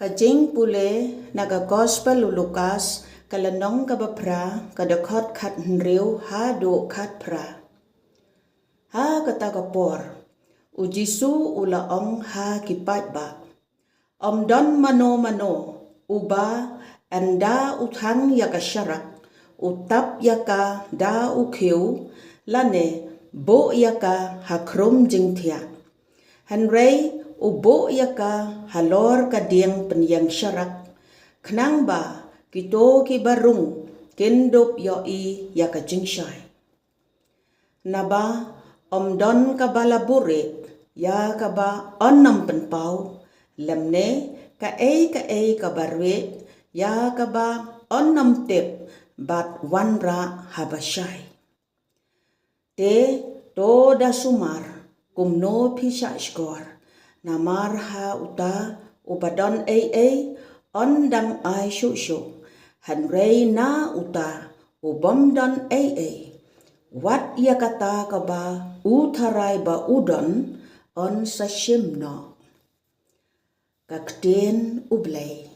Kajing pule naga gospel Lukas kalanong kabapra kadakot kat nriu ha do kat pra. Ha kata kapor, ujisu ulaong ha kipat ba. Don mano uba anda uthang yaka syarak, utap yaka da ukhiu, lane bo yaka hakrum jingtia. Hanrei ubo yaka halor kadiang penyang syarak, kenang ba kito ki barung kendop yoi yaka jingshay. Naba don kabala burit ya kaba onam penpau, lemne ka ei kabarwet ya kaba onam tip bat wanra habashay. Te to da sumar kumno pisa skor. Namar ha uta ubadon ei ondang ai syuk hanrei na uta ubomdon ei wat ia kata kaba utarai ba udon on sashimno kakten ublay.